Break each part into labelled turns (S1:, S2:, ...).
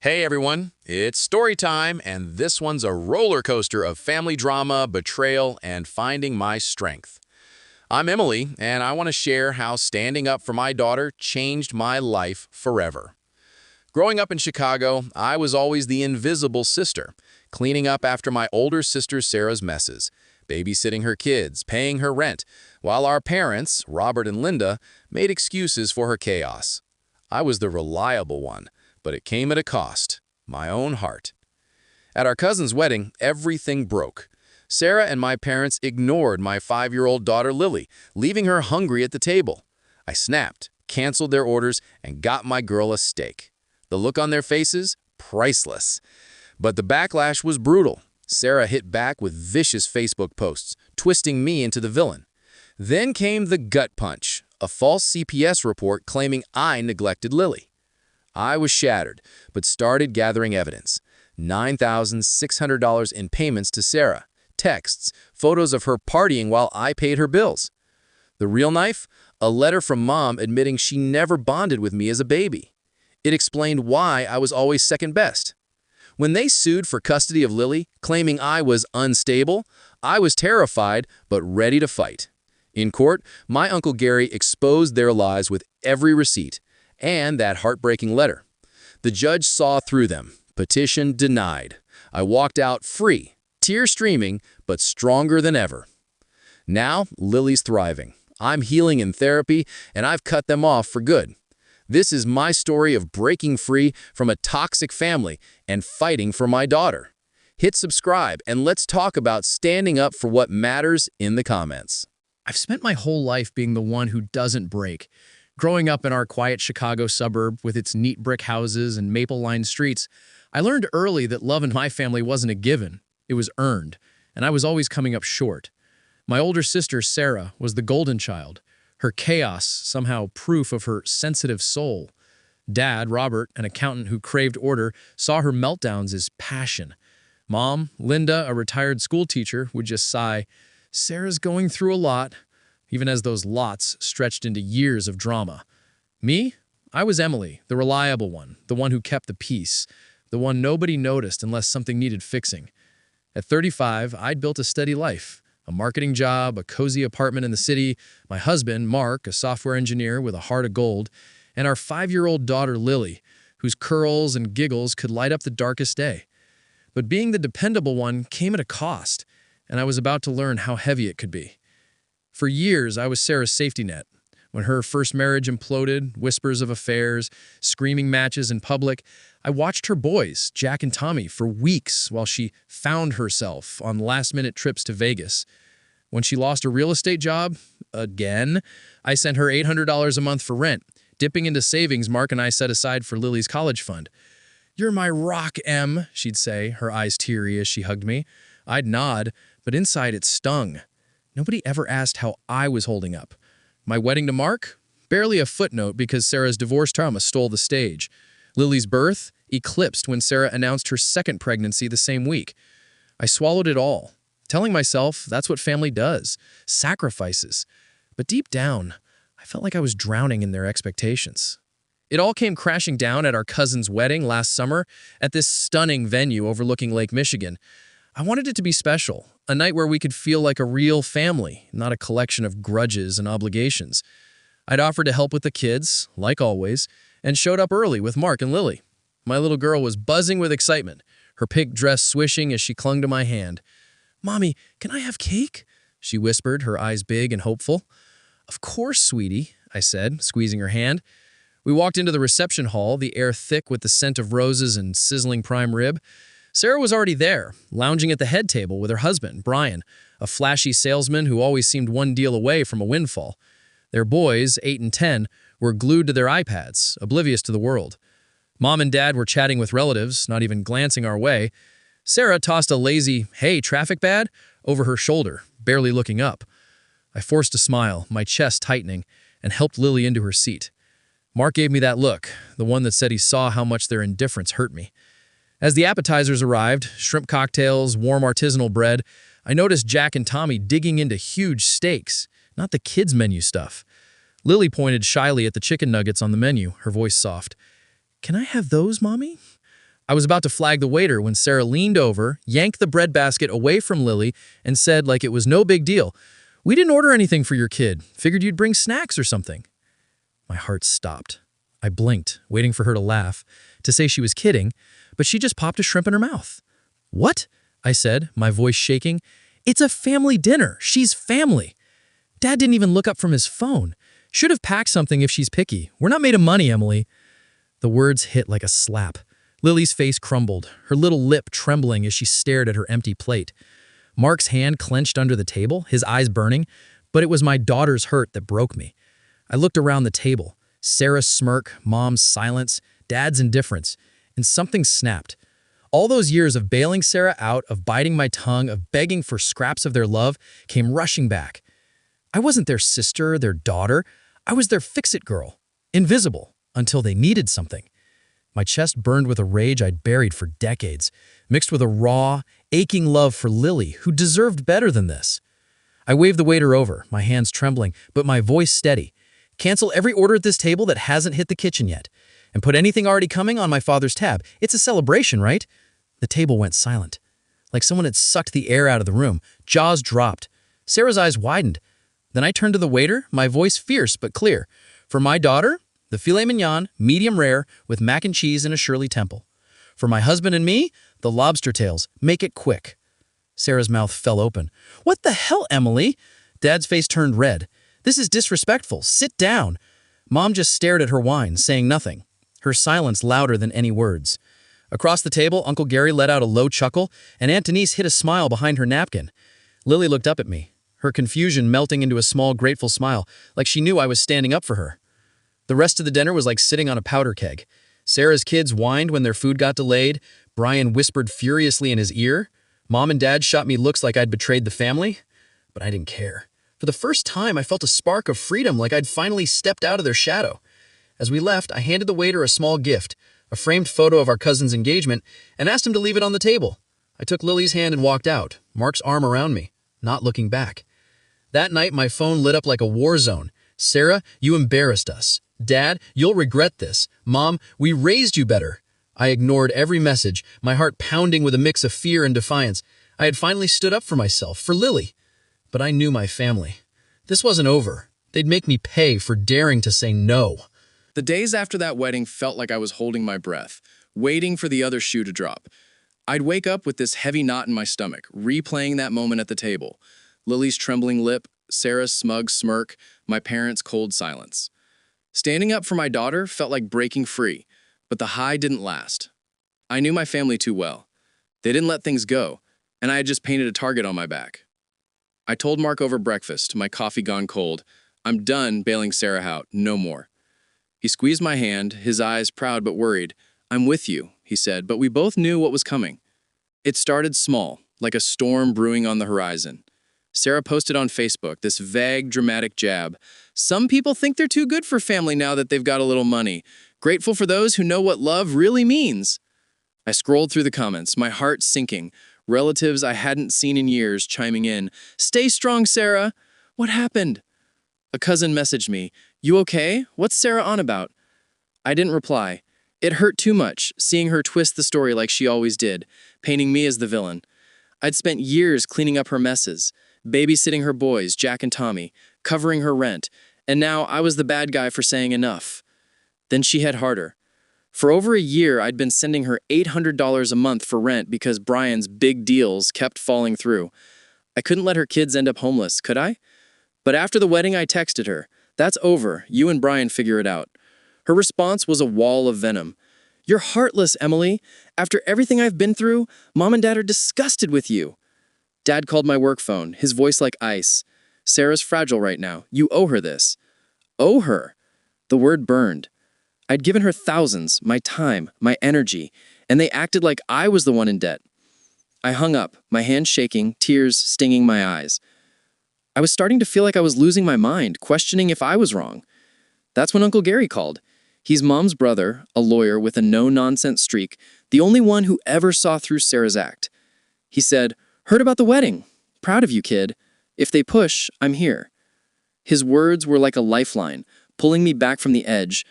S1: Hey everyone, it's story time, and this one's a roller coaster of family drama, betrayal, and finding my strength. I'm Emily, and I want to share how standing up for my daughter changed my life forever. Growing up in Chicago, I was always the invisible sister, cleaning up after my older sister Sarah's messes, babysitting her kids, paying her rent, while our parents, Robert and Linda, made excuses for her chaos. I was the reliable one, but it came at a cost, my own heart. At our cousin's wedding, everything broke. Sarah and my parents ignored my 5-year-old daughter Lily, leaving her hungry at the table. I snapped, canceled their orders, and got my girl a steak. The look on their faces? Priceless. But the backlash was brutal. Sarah hit back with vicious Facebook posts, twisting me into the villain. Then came the gut punch, a false CPS report claiming I neglected Lily. I was shattered, but started gathering evidence. $9,600 in payments to Sarah, texts, photos of her partying while I paid her bills. The real knife? A letter from Mom admitting she never bonded with me as a baby. It explained why I was always second best. When they sued for custody of Lily, claiming I was unstable, I was terrified but ready to fight. In court, my Uncle Gary exposed their lies with every receipt and that heartbreaking letter. The judge saw through them. Petition denied. I walked out free, tears streaming, but stronger than ever. Now, Lily's thriving. I'm healing in therapy, and I've cut them off for good. This is my story of breaking free from a toxic family and fighting for my daughter. Hit subscribe, and let's talk about standing up for what matters in the comments.
S2: I've spent my whole life being the one who doesn't break. Growing up in our quiet Chicago suburb with its neat brick houses and maple-lined streets, I learned early that love in my family wasn't a given, it was earned, and I was always coming up short. My older sister, Sarah, was the golden child, her chaos somehow proof of her sensitive soul. Dad, Robert, an accountant who craved order, saw her meltdowns as passion. Mom, Linda, a retired school teacher, would just sigh, "Sarah's going through a lot," even as those lots stretched into years of drama. Me? I was Emily, the reliable one, the one who kept the peace, the one nobody noticed unless something needed fixing. At 35, I'd built a steady life, a marketing job, a cozy apartment in the city, my husband, Mark, a software engineer with a heart of gold, and our 5-year-old daughter, Lily, whose curls and giggles could light up the darkest day. But being the dependable one came at a cost, and I was about to learn how heavy it could be. For years, I was Sarah's safety net. When her first marriage imploded, whispers of affairs, screaming matches in public, I watched her boys, Jack and Tommy, for weeks while she found herself on last-minute trips to Vegas. When she lost a real estate job, again, I sent her $800 a month for rent, dipping into savings Mark and I set aside for Lily's college fund. "You're my rock, Em," she'd say, her eyes teary as she hugged me. I'd nod, but inside it stung. Nobody ever asked how I was holding up. My wedding to Mark? Barely a footnote because Sarah's divorce trauma stole the stage. Lily's birth? Eclipsed when Sarah announced her second pregnancy the same week. I swallowed it all, telling myself that's what family does, sacrifices. But deep down, I felt like I was drowning in their expectations. It all came crashing down at our cousin's wedding last summer at this stunning venue overlooking Lake Michigan. I wanted it to be special, a night where we could feel like a real family, not a collection of grudges and obligations. I'd offered to help with the kids, like always, and showed up early with Mark and Lily. My little girl was buzzing with excitement, her pink dress swishing as she clung to my hand. "Mommy, can I have cake?" she whispered, her eyes big and hopeful. "Of course, sweetie," I said, squeezing her hand. We walked into the reception hall, the air thick with the scent of roses and sizzling prime rib. Sarah was already there, lounging at the head table with her husband, Brian, a flashy salesman who always seemed one deal away from a windfall. Their boys, 8 and 10, were glued to their iPads, oblivious to the world. Mom and Dad were chatting with relatives, not even glancing our way. Sarah tossed a lazy, "Hey, traffic bad?" over her shoulder, barely looking up. I forced a smile, my chest tightening, and helped Lily into her seat. Mark gave me that look, the one that said he saw how much their indifference hurt me. As the appetizers arrived, shrimp cocktails, warm artisanal bread, I noticed Jack and Tommy digging into huge steaks, not the kids' menu stuff. Lily pointed shyly at the chicken nuggets on the menu, her voice soft. "Can I have those, Mommy?" I was about to flag the waiter when Sarah leaned over, yanked the bread basket away from Lily, and said like it was no big deal, "We didn't order anything for your kid. Figured you'd bring snacks or something." My heart stopped. I blinked, waiting for her to laugh, to say she was kidding, but she just popped a shrimp in her mouth. "What?" I said, my voice shaking. "It's a family dinner. She's family." Dad didn't even look up from his phone. "Should have packed something if she's picky. We're not made of money, Emily." The words hit like a slap. Lily's face crumbled, her little lip trembling as she stared at her empty plate. Mark's hand clenched under the table, his eyes burning, but it was my daughter's hurt that broke me. I looked around the table. Sarah's smirk, Mom's silence, Dad's indifference, and something snapped. All those years of bailing Sarah out, of biting my tongue, of begging for scraps of their love, came rushing back. I wasn't their sister, their daughter. I was their fix-it girl, invisible, until they needed something. My chest burned with a rage I'd buried for decades, mixed with a raw, aching love for Lily, who deserved better than this. I waved the waiter over, my hands trembling, but my voice steady. "Cancel every order at this table that hasn't hit the kitchen yet. And put anything already coming on my father's tab. It's a celebration, right?" The table went silent. Like someone had sucked the air out of the room. Jaws dropped. Sarah's eyes widened. Then I turned to the waiter, my voice fierce but clear. "For my daughter, the filet mignon, medium rare, with mac and cheese and a Shirley Temple. For my husband and me, the lobster tails. Make it quick." Sarah's mouth fell open. "What the hell, Emily?" Dad's face turned red. "This is disrespectful. Sit down." Mom just stared at her wine, saying nothing, her silence louder than any words. Across the table, Uncle Gary let out a low chuckle, and Aunt Denise hid a smile behind her napkin. Lily looked up at me, her confusion melting into a small, grateful smile, like she knew I was standing up for her. The rest of the dinner was like sitting on a powder keg. Sarah's kids whined when their food got delayed. Brian whispered furiously in his ear. Mom and Dad shot me looks like I'd betrayed the family. But I didn't care. For the first time, I felt a spark of freedom, like I'd finally stepped out of their shadow. As we left, I handed the waiter a small gift, a framed photo of our cousin's engagement, and asked him to leave it on the table. I took Lily's hand and walked out, Mark's arm around me, not looking back. That night, my phone lit up like a war zone. "Sarah, you embarrassed us. Dad, you'll regret this. Mom, we raised you better." I ignored every message, my heart pounding with a mix of fear and defiance. I had finally stood up for myself, for Lily. But I knew my family. This wasn't over. They'd make me pay for daring to say no.
S1: The days after that wedding felt like I was holding my breath, waiting for the other shoe to drop. I'd wake up with this heavy knot in my stomach, replaying that moment at the table. Lily's trembling lip, Sarah's smug smirk, my parents' cold silence. Standing up for my daughter felt like breaking free, but the high didn't last. I knew my family too well. They didn't let things go, and I had just painted a target on my back. I told Mark over breakfast, my coffee gone cold, "I'm done bailing Sarah out, no more." He squeezed my hand, his eyes proud but worried. "I'm with you," he said, but we both knew what was coming. It started small, like a storm brewing on the horizon. Sarah posted on Facebook this vague, dramatic jab. "Some people think they're too good for family now that they've got a little money. Grateful for those who know what love really means." I scrolled through the comments, my heart sinking. Relatives I hadn't seen in years chiming in. "Stay strong, Sarah." "What happened?" A cousin messaged me. "You okay? What's Sarah on about?" I didn't reply. It hurt too much, seeing her twist the story like she always did, painting me as the villain. I'd spent years cleaning up her messes, babysitting her boys, Jack and Tommy, covering her rent, and now I was the bad guy for saying enough. Then she hit harder. For over a year, I'd been sending her $800 a month for rent because Brian's big deals kept falling through. I couldn't let her kids end up homeless, could I? But after the wedding, I texted her. "That's over. You and Brian figure it out." Her response was a wall of venom. "You're heartless, Emily. After everything I've been through, Mom and Dad are disgusted with you." Dad called my work phone, his voice like ice. "Sarah's fragile right now. You owe her this." Owe her? The word burned. I'd given her thousands, my time, my energy, and they acted like I was the one in debt. I hung up, my hands shaking, tears stinging my eyes. I was starting to feel like I was losing my mind, questioning if I was wrong. That's when Uncle Gary called. He's Mom's brother, a lawyer with a no-nonsense streak, the only one who ever saw through Sarah's act. He said, "Heard about the wedding. Proud of you, kid. If they push, I'm here." His words were like a lifeline, pulling me back from the edge.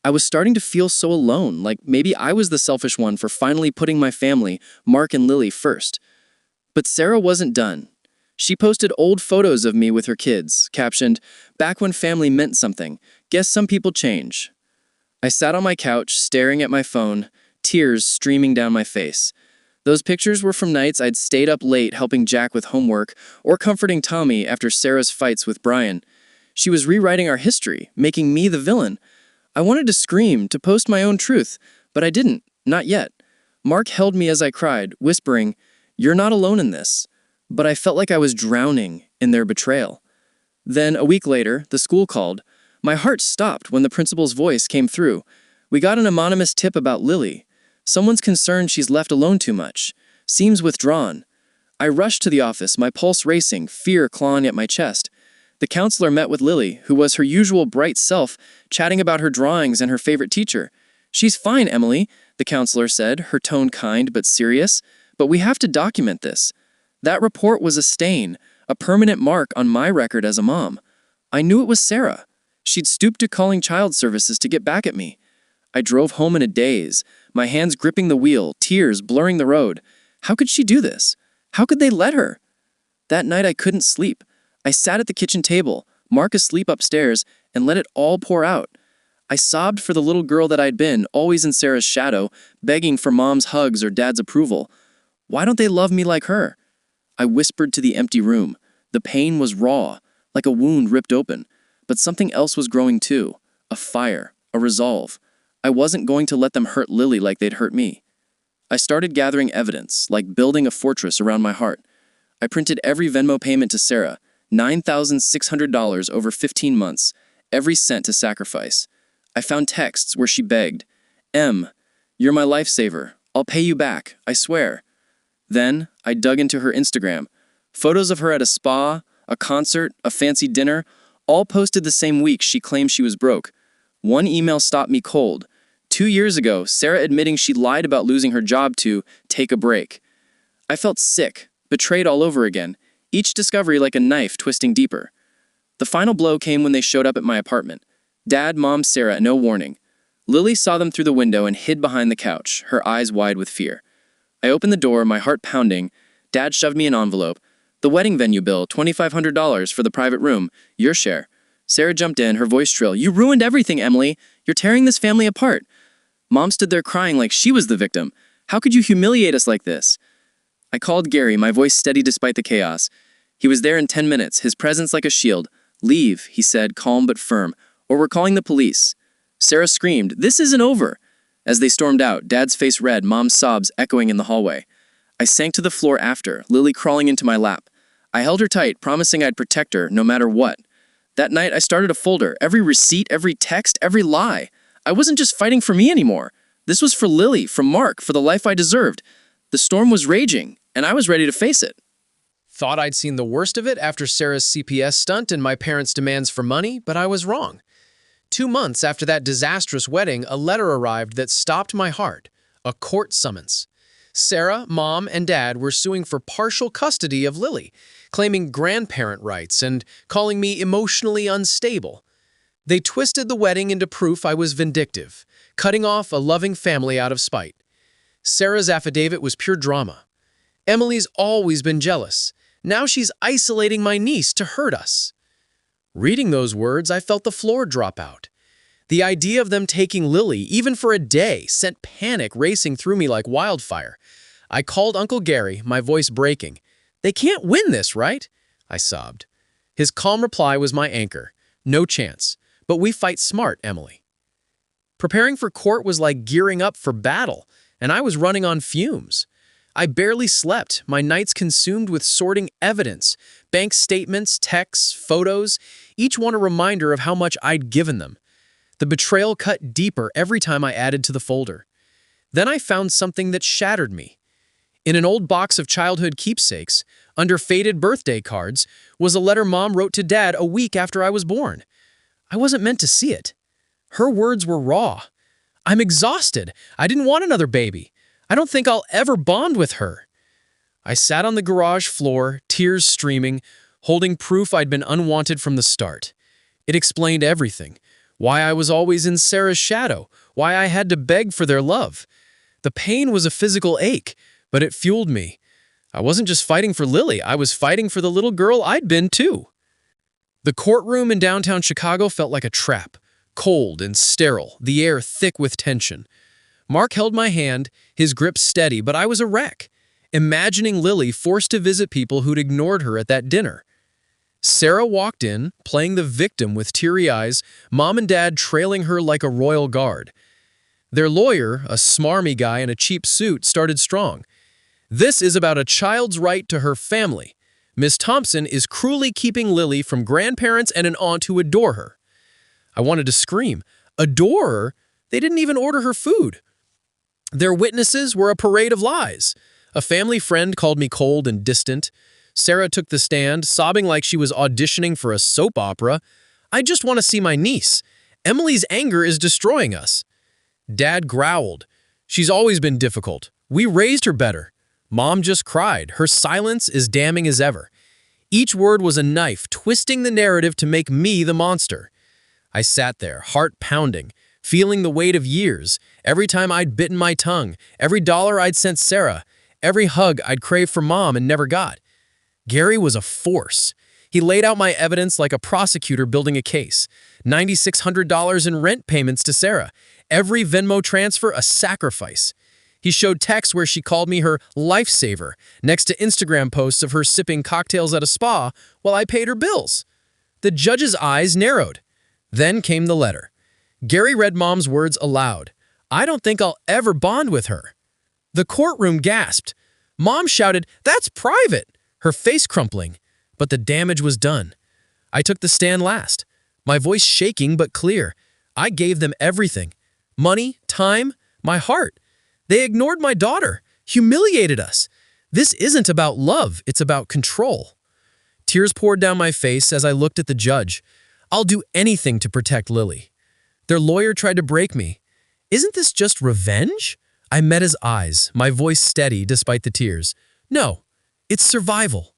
S2: I was starting to feel so alone, like maybe I was the selfish one for finally putting my family, Mark and Lily, first. But Sarah wasn't done. She posted old photos of me with her kids, captioned, "Back when family meant something. Guess some people change." I sat on my couch, staring at my phone, tears streaming down my face. Those pictures were from nights I'd stayed up late helping Jack with homework or comforting Tommy after Sarah's fights with Brian. She was rewriting our history, making me the villain. I wanted to scream, to post my own truth, but I didn't, not yet. Mark held me as I cried, whispering, "You're not alone in this." But I felt like I was drowning in their betrayal. Then, a week later, the school called. My heart stopped when the principal's voice came through. "We got an anonymous tip about Lily. Someone's concerned she's left alone too much. Seems withdrawn." I rushed to the office, my pulse racing, fear clawing at my chest. The counselor met with Lily, who was her usual bright self, chatting about her drawings and her favorite teacher. "She's fine, Emily," the counselor said, her tone kind but serious. "But we have to document this." That report was a stain, a permanent mark on my record as a mom. I knew it was Sarah. She'd stooped to calling child services to get back at me. I drove home in a daze, my hands gripping the wheel, tears blurring the road. How could she do this? How could they let her? That night I couldn't sleep. I sat at the kitchen table, Mark asleep upstairs, and let it all pour out. I sobbed for the little girl that I'd been, always in Sarah's shadow, begging for mom's hugs or dad's approval. Why don't they love me like her? I whispered to the empty room. The pain was raw, like a wound ripped open. But something else was growing too. A fire, a resolve. I wasn't going to let them hurt Lily like they'd hurt me. I started gathering evidence, like building a fortress around my heart. I printed every Venmo payment to Sarah, $9,600 over 15 months, every cent to sacrifice. I found texts where she begged, "Em, you're my lifesaver. I'll pay you back, I swear." Then, I dug into her Instagram. Photos of her at a spa, a concert, a fancy dinner, all posted the same week she claimed she was broke. One email stopped me cold. 2 years ago, Sarah admitting she lied about losing her job to take a break. I felt sick, betrayed all over again, each discovery like a knife twisting deeper. The final blow came when they showed up at my apartment. Dad, Mom, Sarah, no warning. Lily saw them through the window and hid behind the couch, her eyes wide with fear. I opened the door, my heart pounding. Dad shoved me an envelope. "The wedding venue bill, $2,500 for the private room. Your share." Sarah jumped in, her voice shrill. "You ruined everything, Emily. You're tearing this family apart." Mom stood there crying like she was the victim. "How could you humiliate us like this?" I called Gary, my voice steady despite the chaos. He was there in 10 minutes, his presence like a shield. "Leave," he said, calm but firm, "or we're calling the police." Sarah screamed, "This isn't over." As they stormed out, Dad's face red, Mom's sobs echoing in the hallway. I sank to the floor after, Lily crawling into my lap. I held her tight, promising I'd protect her, no matter what. That night, I started a folder, every receipt, every text, every lie. I wasn't just fighting for me anymore. This was for Lily, for Mark, for the life I deserved. The storm was raging, and I was ready to face it. Thought I'd seen the worst of it after Sarah's CPS stunt and my parents' demands for money, but I was wrong. 2 months after that disastrous wedding, a letter arrived that stopped my heart. A court summons. Sarah, Mom, and Dad were suing for partial custody of Lily, claiming grandparent rights and calling me emotionally unstable. They twisted the wedding into proof I was vindictive, cutting off a loving family out of spite. Sarah's affidavit was pure drama. Emily's always been jealous. Now she's isolating my niece to hurt us. Reading those words, I felt the floor drop out. The idea of them taking Lily, even for a day, sent panic racing through me like wildfire. I called Uncle Gary, my voice breaking. "They can't win this, right?" I sobbed. His calm reply was my anchor. "No chance. But we fight smart, Emily." Preparing for court was like gearing up for battle, and I was running on fumes. I barely slept, my nights consumed with sorting evidence, bank statements, texts, photos, each one a reminder of how much I'd given them. The betrayal cut deeper every time I added to the folder. Then I found something that shattered me. In an old box of childhood keepsakes, under faded birthday cards, was a letter Mom wrote to Dad a week after I was born. I wasn't meant to see it. Her words were raw. "I'm exhausted. I didn't want another baby. I don't think I'll ever bond with her." I sat on the garage floor, tears streaming, holding proof I'd been unwanted from the start. It explained everything. why I was always in Sarah's shadow, why I had to beg for their love. The pain was a physical ache, but it fueled me. I wasn't just fighting for Lily, I was fighting for the little girl I'd been too. The courtroom in downtown Chicago felt like a trap, cold and sterile, the air thick with tension. Mark held my hand, his grip steady, but I was a wreck, imagining Lily forced to visit people who'd ignored her at that dinner. Sarah walked in, playing the victim with teary eyes, Mom and Dad trailing her like a royal guard. Their lawyer, a smarmy guy in a cheap suit, started strong. "This is about a child's right to her family. Miss Thompson is cruelly keeping Lily from grandparents and an aunt who adore her." I wanted to scream. Adore her? They didn't even order her food. Their witnesses were a parade of lies. A family friend called me cold and distant. Sarah took the stand, sobbing like she was auditioning for a soap opera. "I just want to see my niece. Emily's anger is destroying us." Dad growled. "She's always been difficult. We raised her better." Mom just cried. Her silence is damning as ever. Each word was a knife, twisting the narrative to make me the monster. I sat there, heart pounding, feeling the weight of years, every time I'd bitten my tongue, every dollar I'd sent Sarah, every hug I'd craved from Mom and never got. Gary was a force. He laid out my evidence like a prosecutor building a case. $9,600 in rent payments to Sarah. Every Venmo transfer a sacrifice. He showed texts where she called me her lifesaver, next to Instagram posts of her sipping cocktails at a spa while I paid her bills. The judge's eyes narrowed. Then came the letter. Gary read Mom's words aloud. "I don't think I'll ever bond with her." The courtroom gasped. Mom shouted, "That's private!" her face crumpling. But the damage was done. I took the stand last, my voice shaking but clear. I gave them everything. Money, time, my heart. They ignored my daughter, humiliated us. This isn't about love, it's about control. Tears poured down my face as I looked at the judge. I'll do anything to protect Lily. Their lawyer tried to break me. Isn't this just revenge? I met his eyes, my voice steady despite the tears. No, it's survival.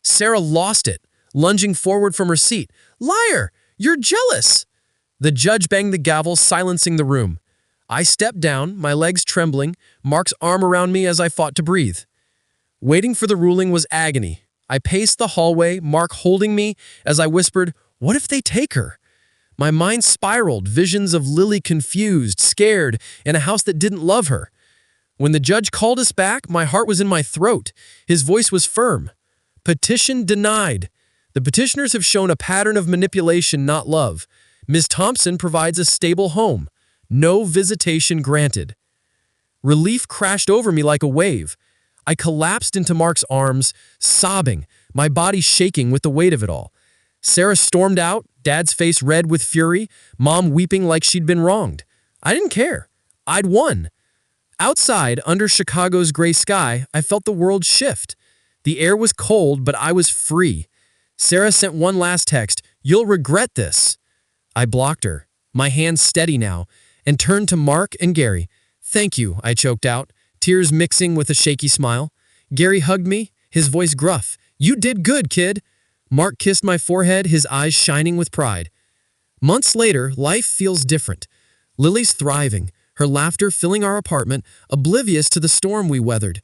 S2: Sarah lost it, lunging forward from her seat. Liar! You're jealous! The judge banged the gavel, silencing the room. I stepped down, my legs trembling, Mark's arm around me as I fought to breathe. Waiting for the ruling was agony. I paced the hallway, Mark holding me as I whispered, "What if they take her?" My mind spiraled, visions of Lily confused, scared, in a house that didn't love her. When the judge called us back, my heart was in my throat. His voice was firm. Petition denied. The petitioners have shown a pattern of manipulation, not love. Ms. Thompson provides a stable home. No visitation granted. Relief crashed over me like a wave. I collapsed into Mark's arms, sobbing, my body shaking with the weight of it all. Sarah stormed out, Dad's face red with fury, Mom weeping like she'd been wronged. I didn't care. I'd won. Outside, under Chicago's gray sky, I felt the world shift. The air was cold, but I was free. Sarah sent one last text, "You'll regret this." I blocked her, my hands steady now, and turned to Mark and Gary. "Thank you," I choked out, tears mixing with a shaky smile. Gary hugged me, his voice gruff. "You did good, kid." Mark kissed my forehead, his eyes shining with pride. Months later, life feels different. Lily's thriving, her laughter filling our apartment, oblivious to the storm we weathered.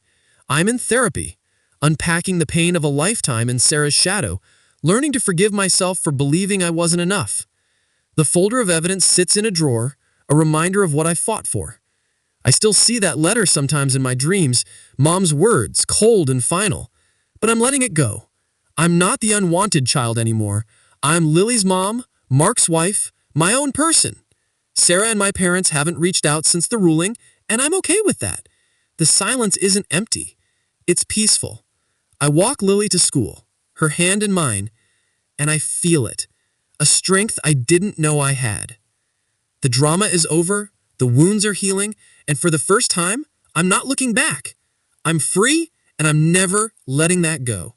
S2: I'm in therapy, unpacking the pain of a lifetime in Sarah's shadow, learning to forgive myself for believing I wasn't enough. The folder of evidence sits in a drawer, a reminder of what I fought for. I still see that letter sometimes in my dreams, Mom's words, cold and final. But I'm letting it go. I'm not the unwanted child anymore. I'm Lily's mom, Mark's wife, my own person. Sarah and my parents haven't reached out since the ruling, and I'm okay with that. The silence isn't empty. It's peaceful. I walk Lily to school, her hand in mine, and I feel it. A strength I didn't know I had. The drama is over, the wounds are healing, and for the first time, I'm not looking back. I'm free, and I'm never letting that go.